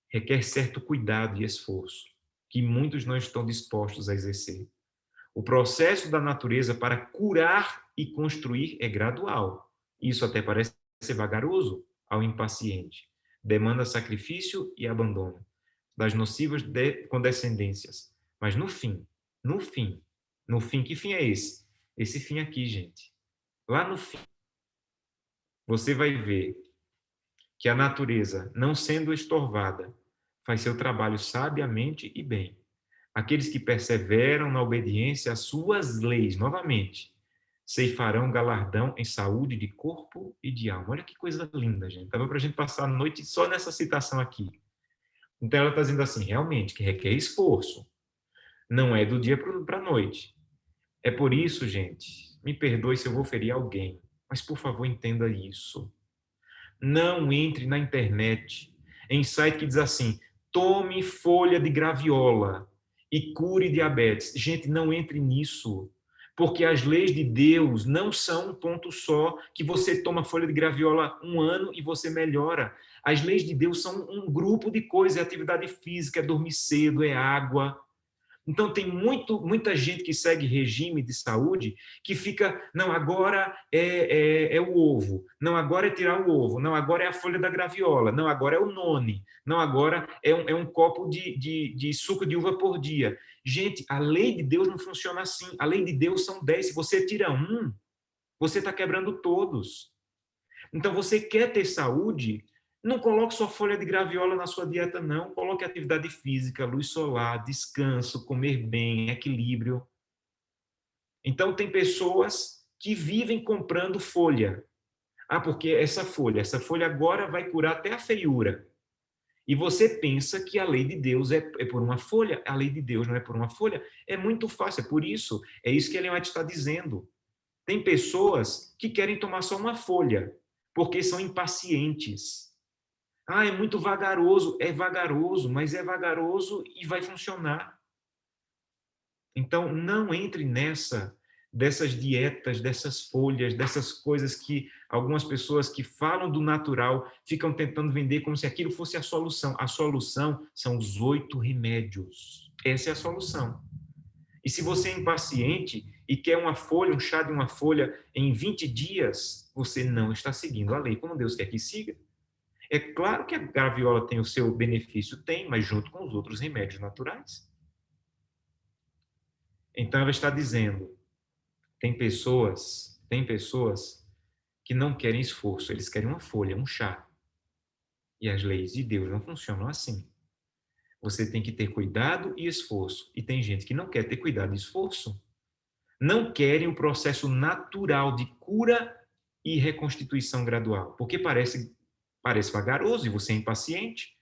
requer certo cuidado e esforço, que muitos não estão dispostos a exercer. O processo da natureza para curar e construir é gradual. Isso até parece ser vagaroso ao impaciente. Demanda sacrifício e abandono das nocivas condescendências. Mas no fim, que fim é esse? Esse fim aqui, gente. Lá no fim, você vai ver que a natureza, não sendo estorvada, faz seu trabalho sabiamente e bem. Aqueles que perseveram na obediência às suas leis, novamente, ceifarão galardão em saúde de corpo e de alma. Olha que coisa linda, gente. Estava para a gente passar a noite só nessa citação aqui. Então, ela está dizendo assim, realmente, que requer esforço. Não é do dia para a noite. É por isso, gente, me perdoe se eu vou ferir alguém, mas, por favor, entenda isso. Não entre na internet em site que diz assim, tome folha de graviola e cure diabetes. Gente, não entre nisso, porque as leis de Deus não são um ponto só, que você toma folha de graviola um ano e você melhora. As leis de Deus são um grupo de coisas, é atividade física, é dormir cedo, é água. Então, tem muita gente que segue regime de saúde que fica, não, agora é o ovo, não, agora é tirar o ovo, não, agora é a folha da graviola, não, agora é o noni, não, agora é um copo de suco de uva por dia. Gente, a lei de Deus não funciona assim. A lei de Deus são 10. Se você tira um, você está quebrando todos. Então, você quer ter saúde, não coloque só folha de graviola na sua dieta, não. Coloque atividade física, luz solar, descanso, comer bem, equilíbrio. Então, tem pessoas que vivem comprando folha. Porque essa folha agora vai curar até a feiura. E você pensa que a lei de Deus é por uma folha. A lei de Deus não é por uma folha. É muito fácil, é por isso. É isso que Ellen White está dizendo. Tem pessoas que querem tomar só uma folha, porque são impacientes. É muito vagaroso. É vagaroso, mas é vagaroso e vai funcionar. Então, não entre nessa dessas dietas, dessas folhas, dessas coisas que algumas pessoas que falam do natural ficam tentando vender como se aquilo fosse a solução. A solução são os 8 remédios. Essa é a solução. E se você é impaciente e quer uma folha, um chá de uma folha em 20 dias, você não está seguindo a lei como Deus quer que siga. É claro que a graviola tem o seu benefício, tem, mas junto com os outros remédios naturais. Então ela está dizendo, tem pessoas que não querem esforço, eles querem uma folha, um chá. E as leis de Deus não funcionam assim. Você tem que ter cuidado e esforço. E tem gente que não quer ter cuidado e esforço. Não querem o processo natural de cura e reconstituição gradual, porque parece vagaroso e você é impaciente.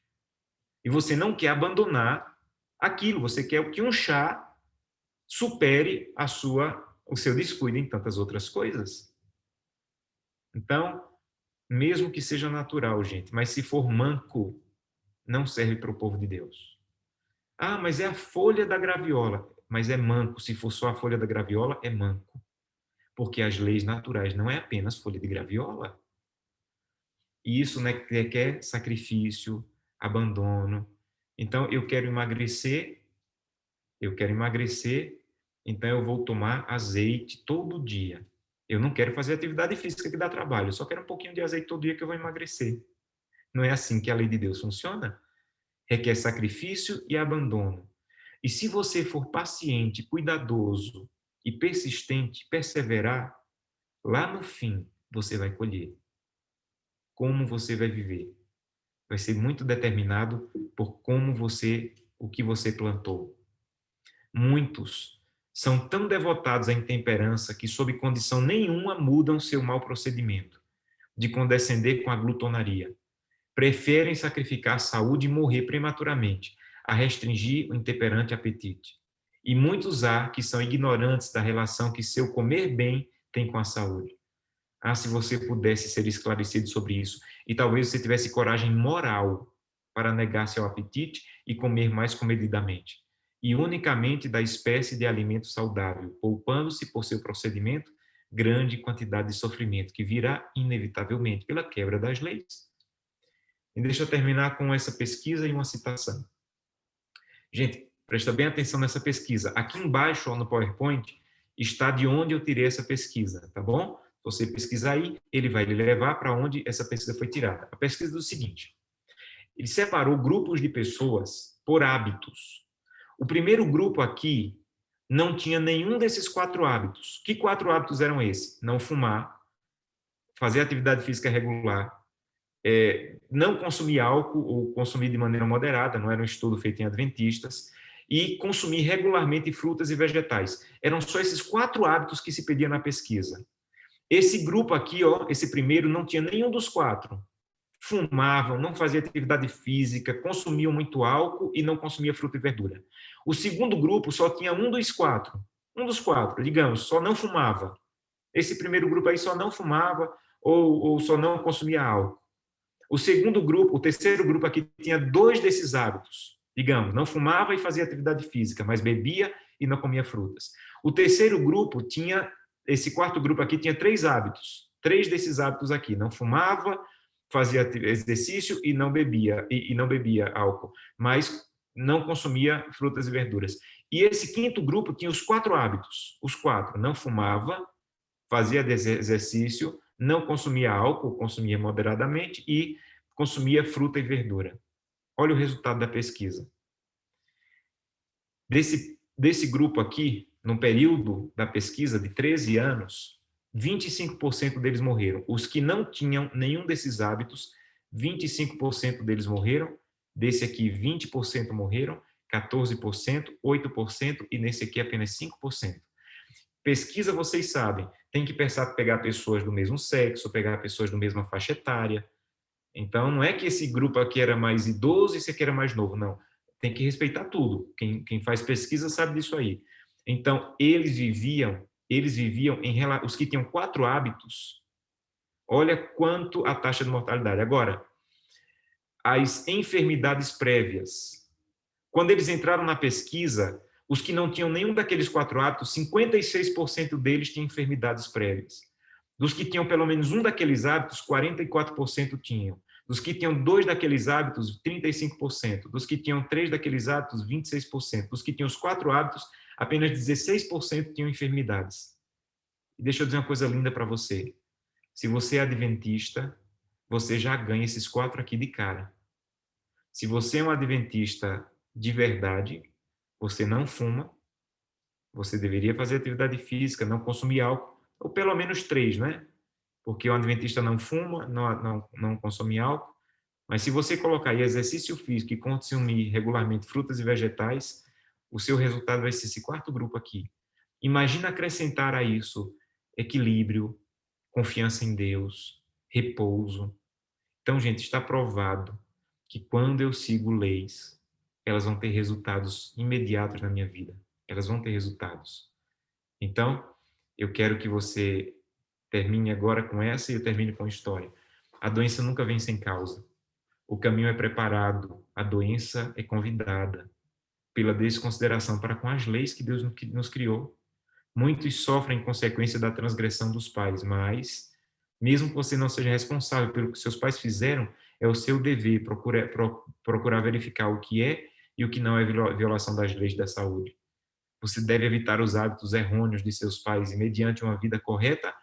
E você não quer abandonar aquilo, você quer que um chá supere o seu descuido em tantas outras coisas. Então, mesmo que seja natural, gente, mas se for manco, não serve para o povo de Deus. Ah, mas é a folha da graviola. Mas é manco. Se for só a folha da graviola, é manco. Porque as leis naturais não é apenas folha de graviola. E isso requer sacrifício, abandono. Então, eu quero emagrecer, então eu vou tomar azeite todo dia. Eu não quero fazer atividade física que dá trabalho, eu só quero um pouquinho de azeite todo dia que eu vou emagrecer. Não é assim que a lei de Deus funciona? Requer sacrifício e abandono. E se você for paciente, cuidadoso e persistente, perseverar, lá no fim você vai colher. Como você vai viver? Vai ser muito determinado por o que você plantou. Muitos são tão devotados à intemperança que, sob condição nenhuma, mudam seu mau procedimento de condescender com a glutonaria. Preferem sacrificar a saúde e morrer prematuramente, a restringir o intemperante apetite. E muitos há que são ignorantes da relação que seu comer bem tem com a saúde. Ah, se você pudesse ser esclarecido sobre isso, e talvez você tivesse coragem moral para negar seu apetite e comer mais comedidamente, e unicamente da espécie de alimento saudável, poupando-se por seu procedimento grande quantidade de sofrimento que virá inevitavelmente pela quebra das leis. E deixa eu terminar com essa pesquisa e uma citação. Gente, presta bem atenção nessa pesquisa. Aqui embaixo, ó, no PowerPoint, está de onde eu tirei essa pesquisa, tá bom? Se você pesquisar aí, ele vai lhe levar para onde essa pesquisa foi tirada. A pesquisa é o seguinte: ele separou grupos de pessoas por hábitos. O primeiro grupo aqui não tinha nenhum desses 4 hábitos. Que 4 hábitos eram esses? Não fumar, fazer atividade física regular, não consumir álcool ou consumir de maneira moderada, não era um estudo feito em adventistas, e consumir regularmente frutas e vegetais. Eram só esses 4 hábitos que se pedia na pesquisa. Esse grupo aqui, ó, esse primeiro, não tinha nenhum dos 4. Fumavam, não faziam atividade física, consumiam muito álcool e não consumia fruta e verdura. O segundo grupo só tinha um dos 4. Um dos 4, digamos, só não fumava. Esse primeiro grupo aí só não fumava ou só não consumia álcool. O terceiro grupo aqui tinha 2 desses hábitos. Digamos, não fumava e fazia atividade física, mas bebia e não comia frutas. O terceiro grupo tinha, esse quarto grupo aqui tinha 3 hábitos. 3 desses hábitos aqui, não fumava, fazia exercício e não bebia álcool, mas não consumia frutas e verduras. E esse quinto grupo tinha os 4 hábitos. Os 4, não fumava, fazia exercício, não consumia álcool, consumia moderadamente e consumia fruta e verdura. Olha o resultado da pesquisa. Desse grupo aqui, no período da pesquisa de 13 anos, 25% deles morreram. Os que não tinham nenhum desses hábitos, 25% deles morreram. Desse aqui, 20% morreram, 14%, 8% e nesse aqui apenas 5%. Pesquisa, vocês sabem, tem que pegar pessoas do mesmo sexo, pegar pessoas da mesma faixa etária. Então, não é que esse grupo aqui era mais idoso e esse aqui era mais novo, não. Tem que respeitar tudo. Quem faz pesquisa sabe disso aí. Então, eles viviam os que tinham 4 hábitos, olha quanto a taxa de mortalidade. Agora, as enfermidades prévias. Quando eles entraram na pesquisa, Os que não tinham nenhum daqueles 4 hábitos, 56% deles tinham enfermidades prévias. Dos que tinham pelo menos um daqueles hábitos, 44% tinham. Dos que tinham 2 daqueles hábitos, 35%. Dos que tinham 3 daqueles hábitos, 26%. Dos que tinham os 4 hábitos, apenas 16% tinham enfermidades. E deixa eu dizer uma coisa linda para você. Se você é adventista, você já ganha esses 4 aqui de cara. Se você é um adventista de verdade, você não fuma, você deveria fazer atividade física, não consumir álcool, ou pelo menos 3, né? Porque o adventista não fuma, não consome álcool, mas se você colocar aí exercício físico e consumir regularmente frutas e vegetais, o seu resultado vai ser esse 4º grupo aqui. Imagina acrescentar a isso equilíbrio, confiança em Deus, repouso. Então, gente, está provado que quando eu sigo leis, elas vão ter resultados imediatos na minha vida. Elas vão ter resultados. Então, eu quero que você termine agora com essa e eu termine com a história. A doença nunca vem sem causa. O caminho é preparado, a doença é convidada pela desconsideração para com as leis que Deus nos criou. Muitos sofrem consequência da transgressão dos pais, mas, mesmo que você não seja responsável pelo que seus pais fizeram, é o seu dever procurar verificar o que é e o que não é violação das leis da saúde. Você deve evitar os hábitos errôneos de seus pais e, mediante uma vida correta,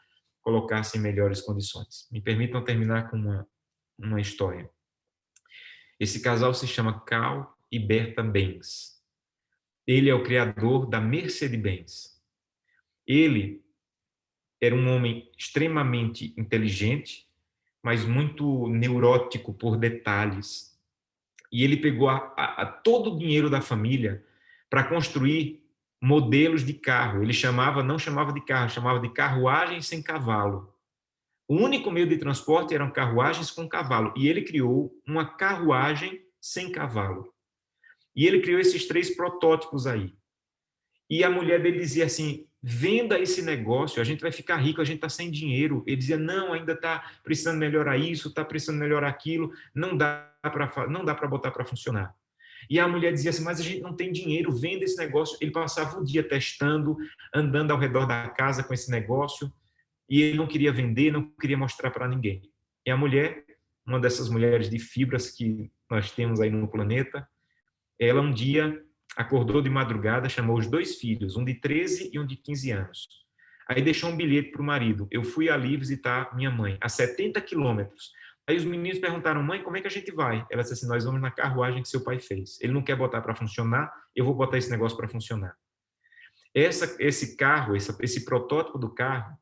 colocar-se em melhores condições. Me permitam terminar com uma história. Esse casal se chama Carl e Berta Benz. Ele é o criador da Mercedes-Benz. Ele era um homem extremamente inteligente, mas muito neurótico por detalhes. E ele pegou todo o dinheiro da família para construir modelos de carro. Ele não chamava de carro, chamava de carruagem sem cavalo. O único meio de transporte eram carruagens com cavalo. E ele criou uma carruagem sem cavalo. E ele criou esses 3 protótipos aí. E a mulher dele dizia assim, venda esse negócio, a gente vai ficar rico, a gente está sem dinheiro. Ele dizia, não, ainda está precisando melhorar isso, está precisando melhorar aquilo, não dá para botar para funcionar. E a mulher dizia assim, mas a gente não tem dinheiro, venda esse negócio. Ele passava o dia testando, andando ao redor da casa com esse negócio, e ele não queria vender, não queria mostrar para ninguém. E a mulher, uma dessas mulheres de fibras que nós temos aí no planeta, ela um dia acordou de madrugada, chamou os 2 filhos, um de 13 e um de 15 anos. Aí deixou um bilhete para o marido. Eu fui ali visitar minha mãe, a 70 quilômetros. Aí os meninos perguntaram, mãe, como é que a gente vai? Ela disse assim, nós vamos na carruagem que seu pai fez. Ele não quer botar para funcionar, eu vou botar esse negócio para funcionar. Esse carro, esse protótipo do carro,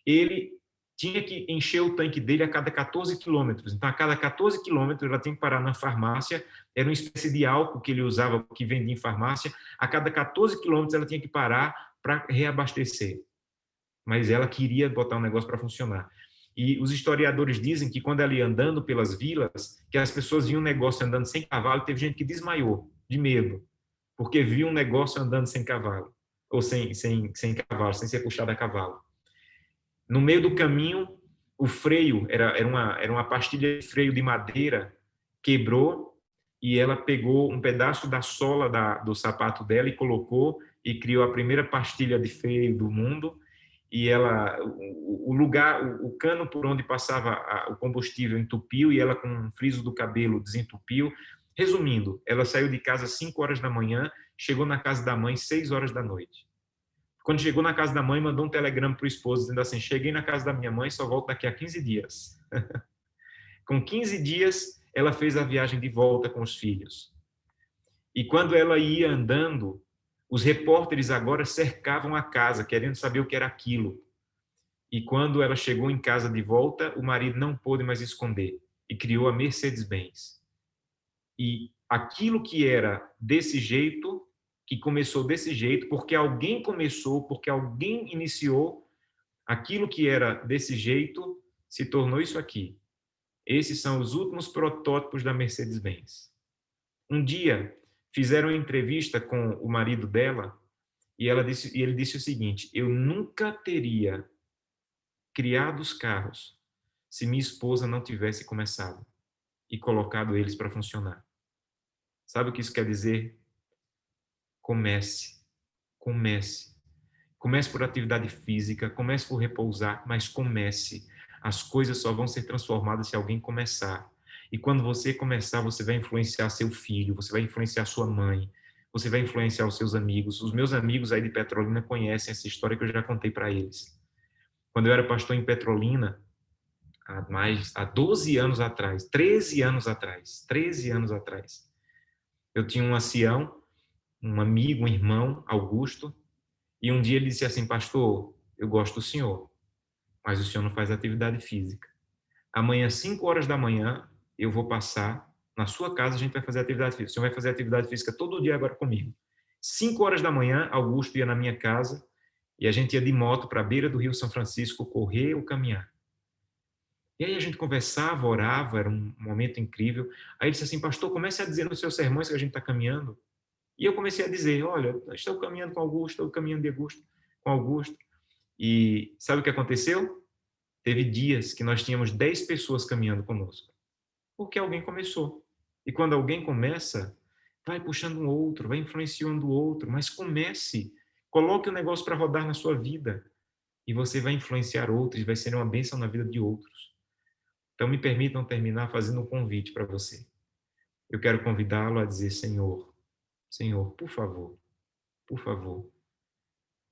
ele tinha que encher o tanque dele a cada 14 quilômetros. Então, a cada 14 quilômetros, ela tinha que parar na farmácia. Era uma espécie de álcool que ele usava, que vendia em farmácia. A cada 14 quilômetros, ela tinha que parar para reabastecer. Mas ela queria botar um negócio para funcionar. E os historiadores dizem que quando ela ia andando pelas vilas, que as pessoas viam um negócio andando sem cavalo, teve gente que desmaiou de medo, porque viu um negócio andando sem cavalo, ou sem cavalo, sem ser puxado a cavalo. No meio do caminho, o freio, era uma pastilha de freio de madeira, quebrou e ela pegou um pedaço da sola do sapato dela e colocou e criou a primeira pastilha de freio do mundo. E o cano por onde passava o combustível entupiu e ela com um friso do cabelo desentupiu. Resumindo, ela saiu de casa às 5 horas da manhã, chegou na casa da mãe às 6 horas da noite. Quando chegou na casa da mãe, mandou um telegrama para o esposo, dizendo assim, cheguei na casa da minha mãe, só volto daqui a 15 dias. Com 15 dias, ela fez a viagem de volta com os filhos. E quando ela ia andando, os repórteres agora cercavam a casa, querendo saber o que era aquilo. E quando ela chegou em casa de volta, o marido não pôde mais esconder e criou a Mercedes-Benz. E aquilo que era desse jeito, que começou desse jeito, porque alguém começou, porque alguém iniciou, aquilo que era desse jeito se tornou isso aqui. Esses são os últimos protótipos da Mercedes-Benz. Um dia, fizeram uma entrevista com o marido dela e ele disse o seguinte, eu nunca teria criado os carros se minha esposa não tivesse começado e colocado eles para funcionar. Sabe o que isso quer dizer? Comece. Comece. Comece por atividade física, comece por repousar, mas comece. As coisas só vão ser transformadas se alguém começar. E quando você começar, você vai influenciar seu filho, você vai influenciar sua mãe, você vai influenciar os seus amigos. Os meus amigos aí de Petrolina conhecem essa história que eu já contei para eles. Quando eu era pastor em Petrolina, há 12 anos atrás, 13 anos atrás, eu tinha um ancião, um amigo, um irmão, Augusto, e um dia ele disse assim: pastor, eu gosto do senhor, mas o senhor não faz atividade física. Amanhã, 5 horas da manhã, eu vou passar na sua casa, a gente vai fazer atividade física. O senhor vai fazer atividade física todo dia agora comigo. 5 horas da manhã, Augusto ia na minha casa e a gente ia de moto para a beira do Rio São Francisco correr ou caminhar. E aí a gente conversava, orava, era um momento incrível. Aí ele disse assim: pastor, comece a dizer nos seus sermões que a gente está caminhando. E eu comecei a dizer: olha, estou caminhando com Augusto, estou caminhando de Augusto, com Augusto. E sabe o que aconteceu? Teve dias que nós tínhamos 10 pessoas caminhando conosco, porque alguém começou. E quando alguém começa, vai puxando um outro, vai influenciando o outro, mas comece, coloque o negócio para rodar na sua vida, e você vai influenciar outros, vai ser uma bênção na vida de outros. Então me permitam terminar fazendo um convite para você. Eu quero convidá-lo a dizer: Senhor, Senhor, por favor,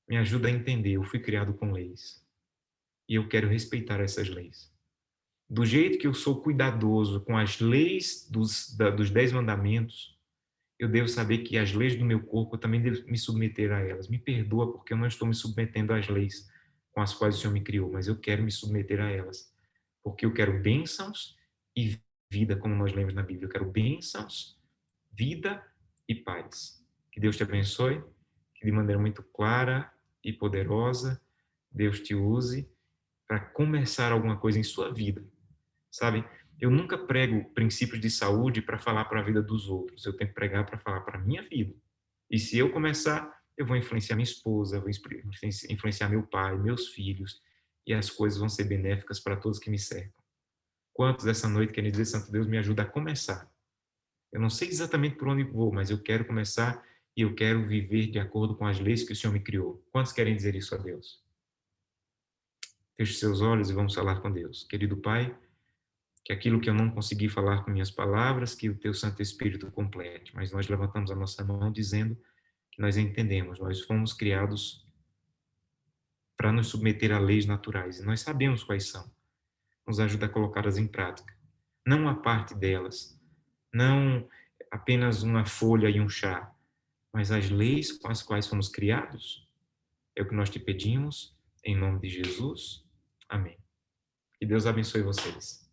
me ajuda a entender, eu fui criado com leis, e eu quero respeitar essas leis. Do jeito que eu sou cuidadoso com as leis dos 10 mandamentos, eu devo saber que as leis do meu corpo eu também devo me submeter a elas. Me perdoa porque eu não estou me submetendo às leis com as quais o Senhor me criou, mas eu quero me submeter a elas, porque eu quero bênçãos e vida, como nós lemos na Bíblia. Eu quero bênçãos, vida e paz. Que Deus te abençoe, que de maneira muito clara e poderosa, Deus te use para começar alguma coisa em sua vida. Sabe? Eu nunca prego princípios de saúde para falar para a vida dos outros. Eu tenho que pregar para falar para a minha vida. E se eu começar, eu vou influenciar minha esposa, vou influenciar meu pai, meus filhos, e as coisas vão ser benéficas para todos que me cercam. Quantos dessa noite querem dizer: Santo Deus, me ajuda a começar? Eu não sei exatamente por onde vou, mas eu quero começar e eu quero viver de acordo com as leis que o Senhor me criou. Quantos querem dizer isso a Deus? Feche seus olhos e vamos falar com Deus. Querido Pai, que aquilo que eu não consegui falar com minhas palavras, que o Teu Santo Espírito complete. Mas nós levantamos a nossa mão dizendo que nós entendemos, nós fomos criados para nos submeter a leis naturais, e nós sabemos quais são. Nos ajuda a colocá-las em prática. Não a parte delas, não apenas uma folha e um chá, mas as leis com as quais fomos criados. É o que nós te pedimos, em nome de Jesus. Amém. Que Deus abençoe vocês.